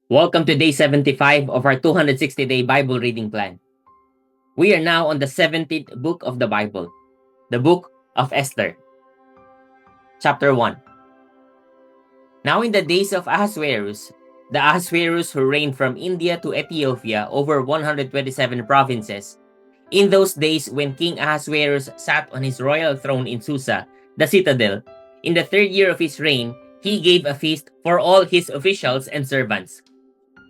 Welcome to day 75 of our 260-day Bible reading plan. We are now on the 17th book of the Bible, the book of Esther. Chapter 1. Now in the days of Ahasuerus, the Ahasuerus who reigned from India to Ethiopia over 127 provinces, in those days when King Ahasuerus sat on his royal throne in Susa, the citadel, in the third year of his reign, he gave a feast for all his officials and servants.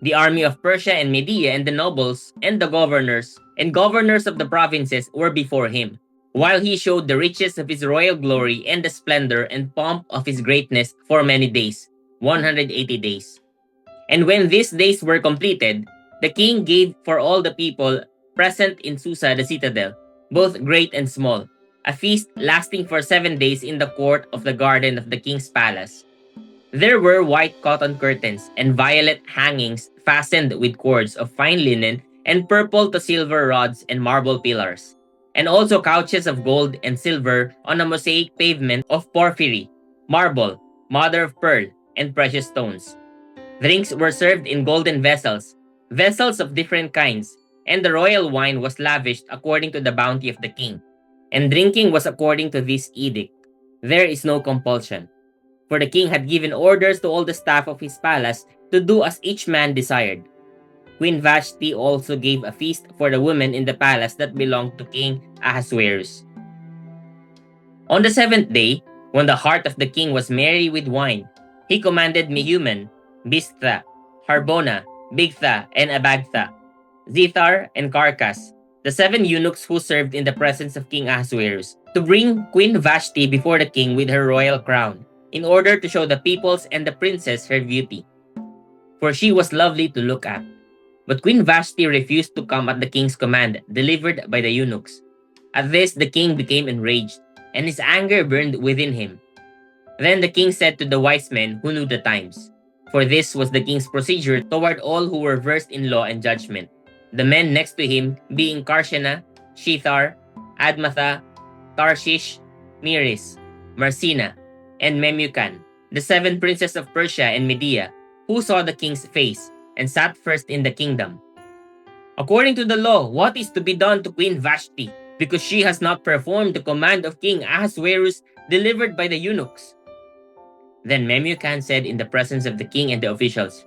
The army of Persia and Media and the nobles and the governors of the provinces were before him, while he showed the riches of his royal glory and the splendor and pomp of his greatness for many days, 180 days. And when these days were completed, the king gave for all the people present in Susa the citadel, both great and small, a feast lasting for 7 days in the court of the garden of the king's palace. There were white cotton curtains and violet hangings fastened with cords of fine linen and purple to silver rods and marble pillars, and also couches of gold and silver on a mosaic pavement of porphyry, marble, mother of pearl, and precious stones. Drinks were served in golden vessels, vessels of different kinds, and the royal wine was lavished according to the bounty of the king. And drinking was according to this edict. There is no compulsion. For the king had given orders to all the staff of his palace to do as each man desired. Queen Vashti also gave a feast for the women in the palace that belonged to King Ahasuerus. On the 7th day, when the heart of the king was merry with wine, he commanded Mehuman, Biztha, Harbona, Bigtha, and Abagtha, Zethar, and Carcas, the 7 eunuchs who served in the presence of King Ahasuerus, to bring Queen Vashti before the king with her royal crown, in order to show the peoples and the princess her beauty. For she was lovely to look at. But Queen Vashti refused to come at the king's command, delivered by the eunuchs. At this, the king became enraged, and his anger burned within him. Then the king said to the wise men who knew the times, for this was the king's procedure toward all who were versed in law and judgment, the men next to him being Karshena, Shethar, Admatha, Tarshish, Meres, Marsina, and Memucan, the 7 princes of Persia and Media, who saw the king's face, and sat first in the kingdom. According to the law, what is to be done to Queen Vashti, because she has not performed the command of King Ahasuerus delivered by the eunuchs? Then Memucan said in the presence of the king and the officials,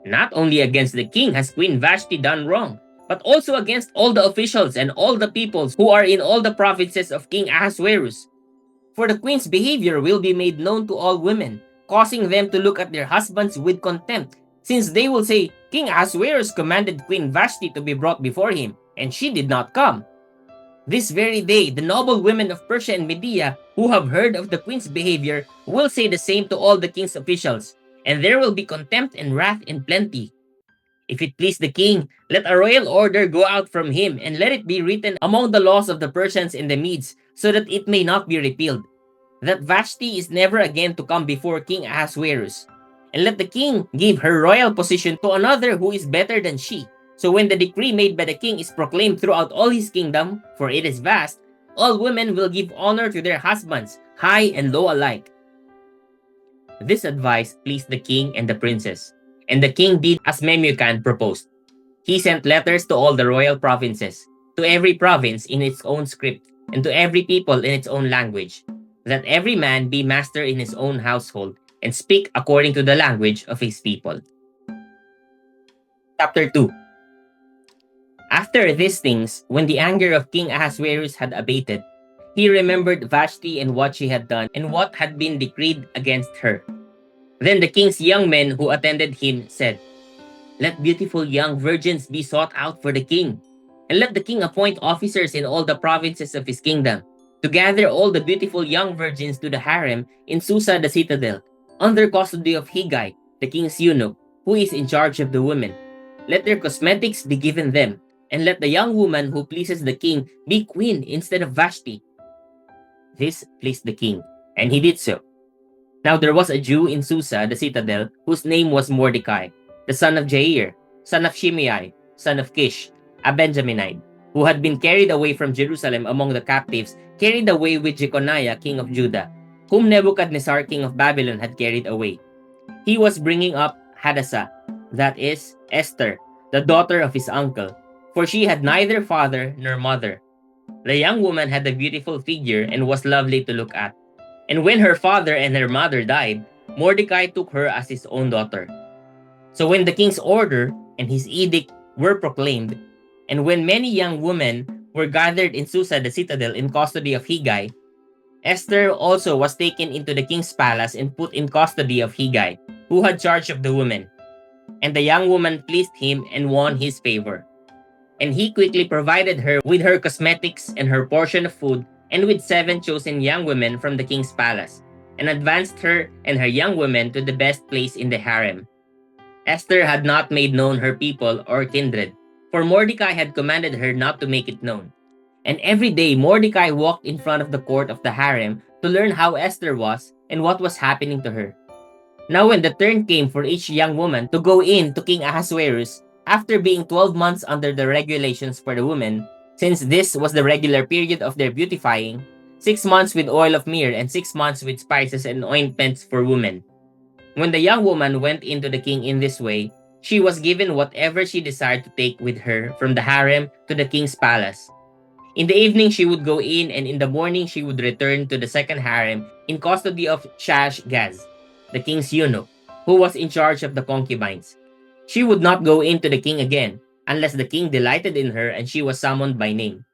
not only against the king has Queen Vashti done wrong, but also against all the officials and all the peoples who are in all the provinces of King Ahasuerus. For the queen's behavior will be made known to all women, causing them to look at their husbands with contempt, since they will say, King Ahasuerus commanded Queen Vashti to be brought before him, and she did not come. This very day, the noble women of Persia and Media, who have heard of the queen's behavior, will say the same to all the king's officials, and there will be contempt and wrath in plenty. If it please the king, let a royal order go out from him, and let it be written among the laws of the Persians and the Medes, so that it may not be repealed, that Vashti is never again to come before King Ahasuerus. And let the king give her royal position to another who is better than she. So when the decree made by the king is proclaimed throughout all his kingdom, for it is vast, all women will give honor to their husbands, high and low alike. This advice pleased the king and the princess, and the king did as Memucan proposed. He sent letters to all the royal provinces, to every province in its own script, and to every people in its own language, that every man be master in his own household, and speak according to the language of his people. Chapter 2. After these things, when the anger of King Ahasuerus had abated, he remembered Vashti and what she had done, and what had been decreed against her. Then the king's young men who attended him said, let beautiful young virgins be sought out for the king, and let the king appoint officers in all the provinces of his kingdom, to gather all the beautiful young virgins to the harem in Susa the citadel, under custody of Higai, the king's eunuch, who is in charge of the women. Let their cosmetics be given them, and let the young woman who pleases the king be queen instead of Vashti. This pleased the king, and he did so. Now there was a Jew in Susa the citadel, whose name was Mordecai, the son of Jair, son of Shimei, son of Kish, a Benjaminite, who had been carried away from Jerusalem among the captives, carried away with Jeconiah, king of Judah, whom Nebuchadnezzar, king of Babylon, had carried away. He was bringing up Hadassah, that is, Esther, the daughter of his uncle, for she had neither father nor mother. The young woman had a beautiful figure and was lovely to look at. And when her father and her mother died, Mordecai took her as his own daughter. So when the king's order and his edict were proclaimed, and when many young women were gathered in Susa the citadel in custody of Hegai, Esther also was taken into the king's palace and put in custody of Hegai, who had charge of the women. And the young woman pleased him and won his favor. And he quickly provided her with her cosmetics and her portion of food, and with 7 chosen young women from the king's palace, and advanced her and her young women to the best place in the harem. Esther had not made known her people or kindred, for Mordecai had commanded her not to make it known. And every day Mordecai walked in front of the court of the harem to learn how Esther was and what was happening to her. Now when the turn came for each young woman to go in to King Ahasuerus, after being 12 months under the regulations for the women, since this was the regular period of their beautifying, 6 months with oil of myrrh and 6 months with spices and ointments for women. When the young woman went into the king in this way, she was given whatever she desired to take with her from the harem to the king's palace. In the evening she would go in, and in the morning she would return to the second harem in custody of Shashgaz, the king's eunuch, who was in charge of the concubines. She would not go in to the king again, unless the king delighted in her and she was summoned by name.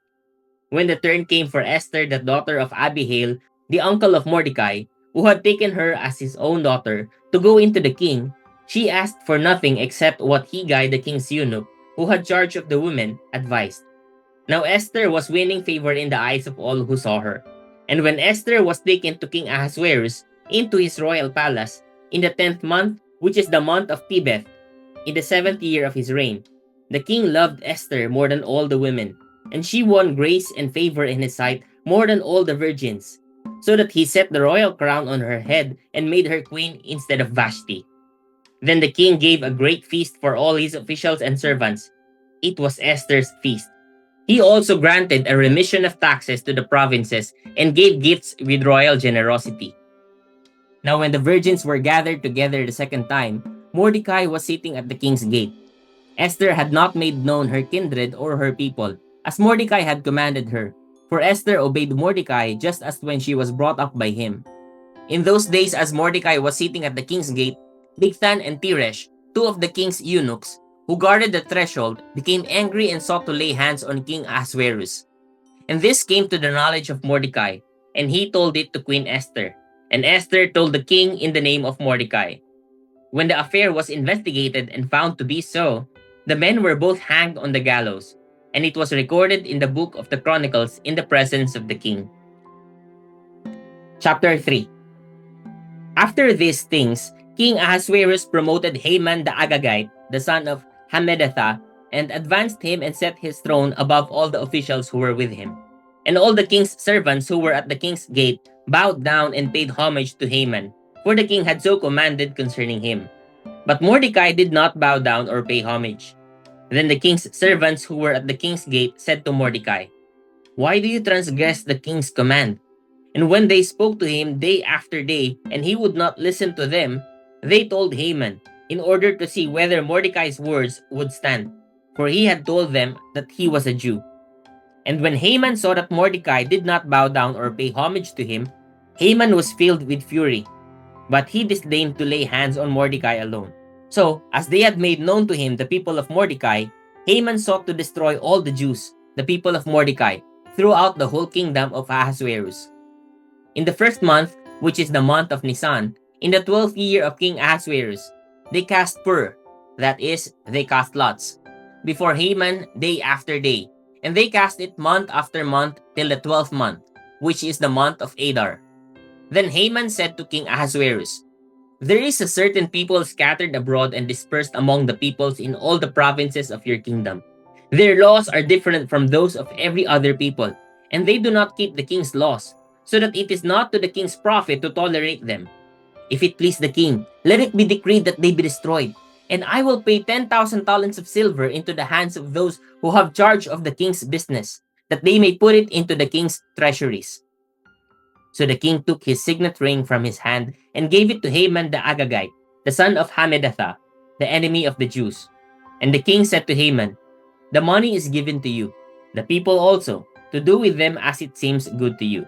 When the turn came for Esther, the daughter of Abihail, the uncle of Mordecai, who had taken her as his own daughter, to go into the king, she asked for nothing except what Hegai, the king's eunuch, who had charge of the women, advised. Now Esther was winning favor in the eyes of all who saw her. And when Esther was taken to King Ahasuerus into his royal palace, in the 10th month, which is the month of Tebeth, in the 7th year of his reign, the king loved Esther more than all the women, and she won grace and favor in his sight more than all the virgins, so that he set the royal crown on her head and made her queen instead of Vashti. Then the king gave a great feast for all his officials and servants. It was Esther's feast. He also granted a remission of taxes to the provinces and gave gifts with royal generosity. Now when the virgins were gathered together the second time, Mordecai was sitting at the king's gate. Esther had not made known her kindred or her people, as Mordecai had commanded her, for Esther obeyed Mordecai just as when she was brought up by him. In those days, as Mordecai was sitting at the king's gate, Bigthan and Teresh, 2 of the king's eunuchs, who guarded the threshold, became angry and sought to lay hands on King Ahasuerus. And this came to the knowledge of Mordecai, and he told it to Queen Esther. And Esther told the king in the name of Mordecai. When the affair was investigated and found to be so, the men were both hanged on the gallows, and it was recorded in the book of the Chronicles in the presence of the king. Chapter 3. After these things, King Ahasuerus promoted Haman the Agagite, the son of Hammedatha, and advanced him and set his throne above all the officials who were with him. And all the king's servants who were at the king's gate bowed down and paid homage to Haman, for the king had so commanded concerning him. But Mordecai did not bow down or pay homage. Then the king's servants who were at the king's gate said to Mordecai, "Why do you transgress the king's command?" And when they spoke to him day after day, and he would not listen to them, they told Haman, in order to see whether Mordecai's words would stand, for he had told them that he was a Jew. And when Haman saw that Mordecai did not bow down or pay homage to him, Haman was filled with fury. But he disdained to lay hands on Mordecai alone. So, as they had made known to him the people of Mordecai, Haman sought to destroy all the Jews, the people of Mordecai, throughout the whole kingdom of Ahasuerus. In the first month, which is the month of Nisan, in the 12th year of King Ahasuerus, they cast pur, that is, they cast lots, before Haman day after day, and they cast it month after month till the 12th month, which is the month of Adar. Then Haman said to King Ahasuerus, "There is a certain people scattered abroad and dispersed among the peoples in all the provinces of your kingdom. Their laws are different from those of every other people, and they do not keep the king's laws, so that it is not to the king's profit to tolerate them. If it please the king, let it be decreed that they be destroyed, and I will pay 10,000 talents of silver into the hands of those who have charge of the king's business, that they may put it into the king's treasuries." So the king took his signet ring from his hand and gave it to Haman the Agagite, the son of Hammedatha. the enemy of the Jews. And the king said to Haman, "The money is given to you, the people also, to do with them as it seems good to you."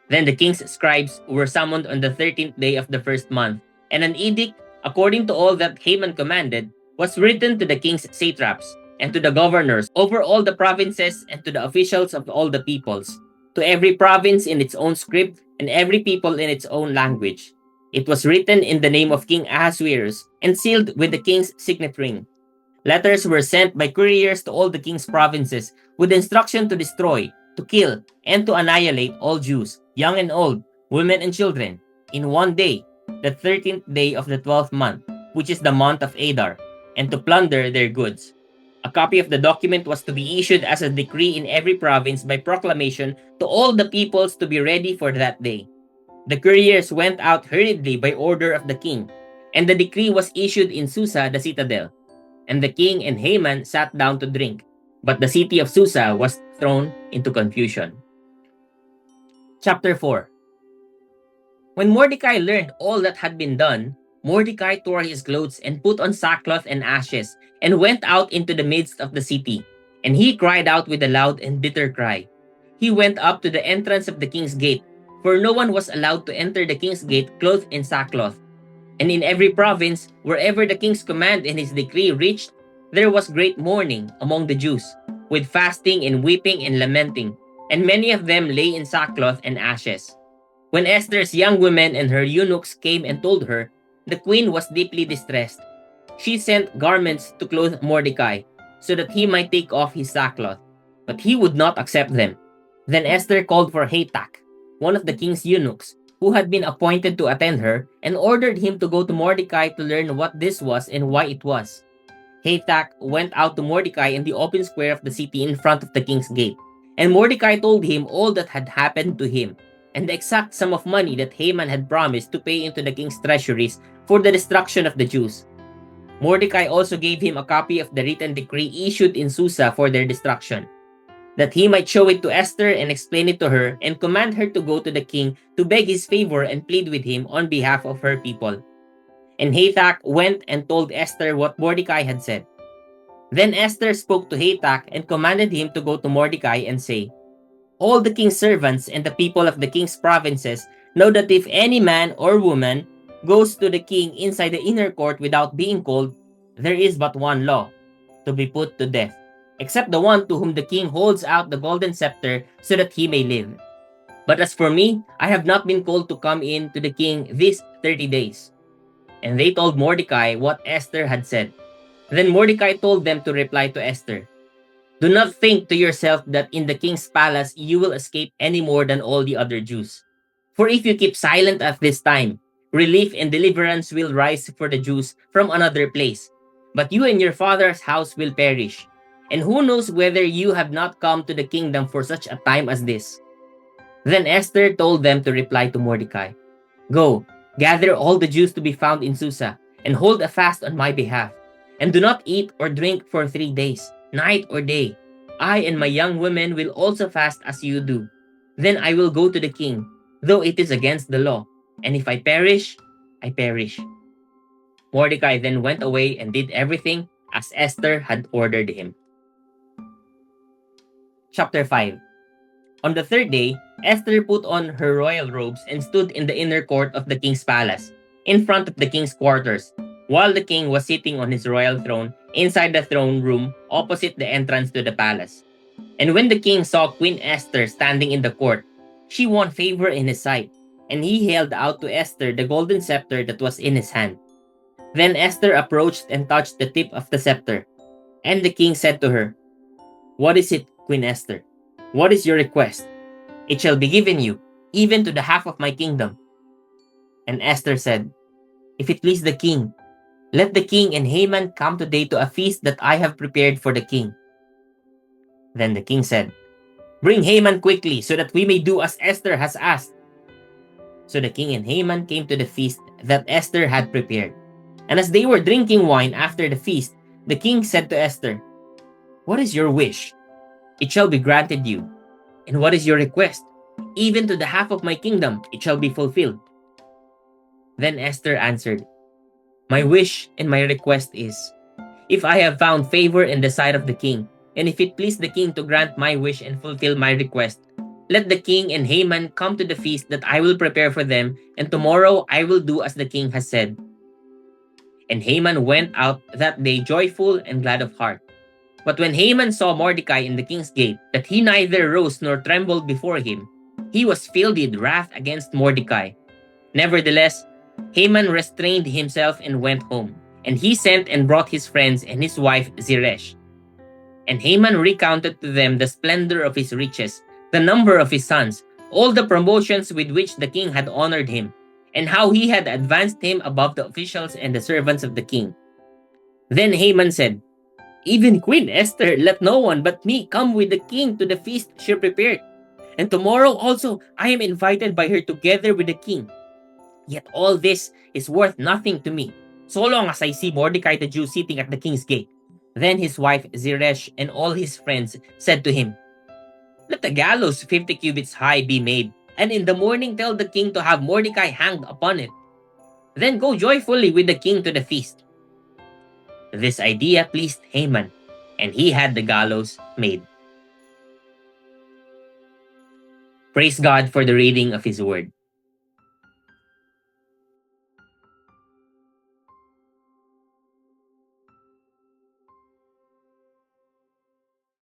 Then the king's scribes were summoned on the 13th day of the first month, and an edict, according to all that Haman commanded, was written to the king's satraps, and to the governors over all the provinces, and to the officials of all the peoples, to every province in its own script, and every people in its own language. It was written in the name of King Ahasuerus, and sealed with the king's signet ring. Letters were sent by couriers to all the king's provinces with instruction to destroy, to kill, and to annihilate all Jews, young and old, women and children, in one day, the 13th day of the 12th month, which is the month of Adar, and to plunder their goods. A copy of the document was to be issued as a decree in every province by proclamation to all the peoples to be ready for that day. The couriers went out hurriedly by order of the king, and the decree was issued in Susa, the citadel. And the king and Haman sat down to drink, but the city of Susa was thrown into confusion. Chapter 4. When Mordecai learned all that had been done, Mordecai tore his clothes and put on sackcloth and ashes, and went out into the midst of the city. And he cried out with a loud and bitter cry. He went up to the entrance of the king's gate, for no one was allowed to enter the king's gate clothed in sackcloth. And in every province, wherever the king's command and his decree reached, there was great mourning among the Jews, with fasting and weeping and lamenting, and many of them lay in sackcloth and ashes. When Esther's young women and her eunuchs came and told her, the queen was deeply distressed. She sent garments to clothe Mordecai, so that he might take off his sackcloth, but he would not accept them. Then Esther called for Hatak, one of the king's eunuchs, who had been appointed to attend her, and ordered him to go to Mordecai to learn what this was and why it was. Hatak went out to Mordecai in the open square of the city in front of the king's gate, and Mordecai told him all that had happened to him, and the exact sum of money that Haman had promised to pay into the king's treasuries for the destruction of the Jews. Mordecai also gave him a copy of the written decree issued in Susa for their destruction, that he might show it to Esther and explain it to her, and command her to go to the king to beg his favor and plead with him on behalf of her people. And Hatak went and told Esther what Mordecai had said. Then Esther spoke to Hatak and commanded him to go to Mordecai and say, "All the king's servants and the people of the king's provinces know that if any man or woman goes to the king inside the inner court without being called, there is but one law, to be put to death, except the one to whom the king holds out the golden scepter so that he may live. But as for me, I have not been called to come in to the king these 30 days. And they told Mordecai what Esther had said. Then Mordecai told them to reply to Esther, "Do not think to yourself that in the king's palace you will escape any more than all the other Jews. For if you keep silent at this time, relief and deliverance will rise for the Jews from another place. But you and your father's house will perish. And who knows whether you have not come to the kingdom for such a time as this?" Then Esther told them to reply to Mordecai, "Go, gather all the Jews to be found in Susa, and hold a fast on my behalf. And do not eat or drink for 3 days, night or day. I and my young women will also fast as you do. Then I will go to the king, though it is against the law. And if I perish, I perish." Mordecai then went away and did everything as Esther had ordered him. Chapter 5. On the third day, Esther put on her royal robes and stood in the inner court of the king's palace, in front of the king's quarters, while the king was sitting on his royal throne inside the throne room opposite the entrance to the palace. And when the king saw Queen Esther standing in the court, she won favor in his sight, and he held out to Esther the golden scepter that was in his hand. Then Esther approached and touched the tip of the scepter. And the king said to her, "What is it, Queen Esther? What is your request? It shall be given you, even to the half of my kingdom." And Esther said, "If it please the king, let the king and Haman come today to a feast that I have prepared for the king." Then the king said, "Bring Haman quickly, so that we may do as Esther has asked." So the king and Haman came to the feast that Esther had prepared. And as they were drinking wine after the feast, the king said to Esther, "What is your wish? It shall be granted you. And what is your request? Even to the half of my kingdom it shall be fulfilled." Then Esther answered, My wish and my request is, if I have found favor in the sight of the king, and if it please the king to grant my wish and fulfill my request, let the king and Haman come to the feast that I will prepare for them, and tomorrow I will do as the king has said." And Haman went out that day joyful and glad of heart. But when Haman saw Mordecai in the king's gate, that he neither rose nor trembled before him, he was filled with wrath against Mordecai. Nevertheless, Haman restrained himself and went home, and he sent and brought his friends and his wife Zeresh. And Haman recounted to them the splendor of his riches, the number of his sons, all the promotions with which the king had honored him, and how he had advanced him above the officials and the servants of the king. Then Haman said, "Even Queen Esther, let no one but me come with the king to the feast she prepared. And tomorrow also I am invited by her together with the king. Yet all this is worth nothing to me, so long as I see Mordecai the Jew sitting at the king's gate." Then his wife Zeresh and all his friends said to him, "Let the gallows 50 cubits high be made, and in the morning tell the king to have Mordecai hanged upon it. Then go joyfully with the king to the feast." This idea pleased Haman, and he had the gallows made. Praise God for the reading of his word.